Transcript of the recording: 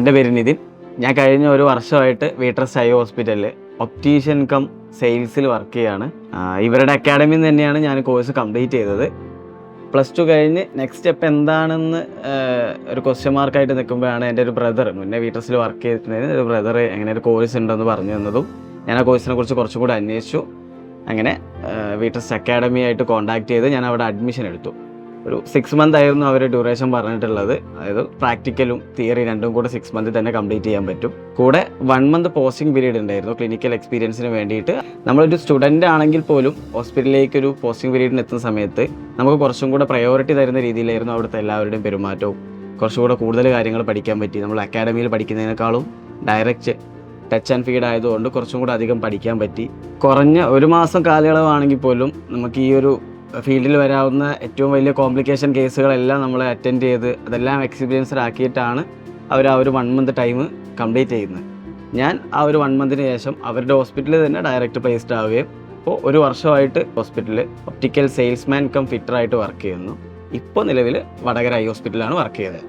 എൻ്റെ പേര് നിതിൻ. ഞാൻ കഴിഞ്ഞ ഒരു വർഷമായിട്ട് വീട്രസ്റ്റ് ഐ ഹോസ്പിറ്റലിൽ ഒപ്റ്റീഷ്യൻ കം സെയിൽസിൽ വർക്ക് ചെയ്യുകയാണ്. ഇവരുടെ അക്കാഡമിയിൽ നിന്ന് തന്നെയാണ് ഞാൻ കോഴ്സ് കംപ്ലീറ്റ് ചെയ്തത്. +2 കഴിഞ്ഞ് നെക്സ്റ്റ് സ്റ്റെപ്പ് എന്താണെന്ന് ഒരു ക്വസ്റ്റ്യൻ മാർക്കായിട്ട് നിൽക്കുമ്പോഴാണ് എൻ്റെ ഒരു ബ്രദർ, മുന്നേ വീട്രസ്റ്റിൽ വർക്ക് ചെയ്തിട്ടുണ്ടായിരുന്ന ഒരു ബ്രദർ എങ്ങനെ ഒരു കോഴ്സ് ഉണ്ടെന്ന് പറഞ്ഞു തന്നതും ഞാൻ ആ കോഴ്സിനെ കുറിച്ച് കുറച്ചും കൂടി അന്വേഷിച്ചു. അങ്ങനെ വീട്രസ്റ്റ് അക്കാഡമി ആയിട്ട് കോൺടാക്ട് ചെയ്ത് ഞാൻ അവിടെ അഡ്മിഷൻ എടുത്തു. ഒരു 6 മന്ത് ആയിരുന്നു അവർ ഡ്യൂറേഷൻ പറഞ്ഞിട്ടുള്ളത്. അതായത് പ്രാക്ടിക്കലും തിയറി രണ്ടും കൂടെ 6 മന്തിൽ തന്നെ കംപ്ലീറ്റ് ചെയ്യാൻ പറ്റും. കൂടെ 1 മന്ത് പോസ്റ്റിംഗ് പീരീഡ് ഉണ്ടായിരുന്നു ക്ലിനിക്കൽ എക്സ്പീരിയൻസിന് വേണ്ടിയിട്ട്. നമ്മളൊരു സ്റ്റുഡൻ്റ് ആണെങ്കിൽ പോലും ഹോസ്പിറ്റലിലേക്ക് ഒരു പോസ്റ്റിംഗ് പീരീഡിന് എത്തുന്ന സമയത്ത് നമുക്ക് കുറച്ചും കൂടെ പ്രയോറിറ്റി തരുന്ന രീതിയിലായിരുന്നു അവിടുത്തെ എല്ലാവരുടെയും പെരുമാറ്റവും. കുറച്ചുകൂടെ കൂടുതൽ കാര്യങ്ങൾ പഠിക്കാൻ പറ്റി. നമ്മൾ അക്കാഡമിയിൽ പഠിക്കുന്നതിനേക്കാളും ഡയറക്റ്റ് ടച്ച് ആൻഡ് ഫീഡ് ആയതുകൊണ്ട് കുറച്ചും കൂടെ അധികം പഠിക്കാൻ പറ്റി. കുറഞ്ഞ 1 മാസം കാലയളവാണെങ്കിൽ പോലും നമുക്ക് ഈ ഒരു ഫീൽഡിൽ വരാവുന്ന ഏറ്റവും വലിയ കോംപ്ലിക്കേഷൻ കേസുകളെല്ലാം നമ്മൾ അറ്റൻഡ് ചെയ്ത് അതെല്ലാം എക്സ്പീരിയൻസ്ഡ് ആക്കിയിട്ടാണ് അവർ ആ ഒരു 1 മന്ത് ടൈം കംപ്ലീറ്റ് ചെയ്യുന്നത്. ഞാൻ ആ ഒരു 1 മന്തിന് ശേഷം അവരുടെ ഹോസ്പിറ്റലിൽ തന്നെ ഡയറക്റ്റ് പ്ലേസ്ഡ് ആവുകയും ഇപ്പോൾ 1 വർഷമായിട്ട് ഹോസ്പിറ്റലിൽ ഒപ്റ്റിക്കൽ സെയിൽസ്മാൻ കം ഫിറ്ററായിട്ട് വർക്ക് ചെയ്യുന്നു. ഇപ്പോൾ നിലവിൽ വടകര ഐ ഹോസ്പിറ്റലാണ് വർക്ക് ചെയ്തത്.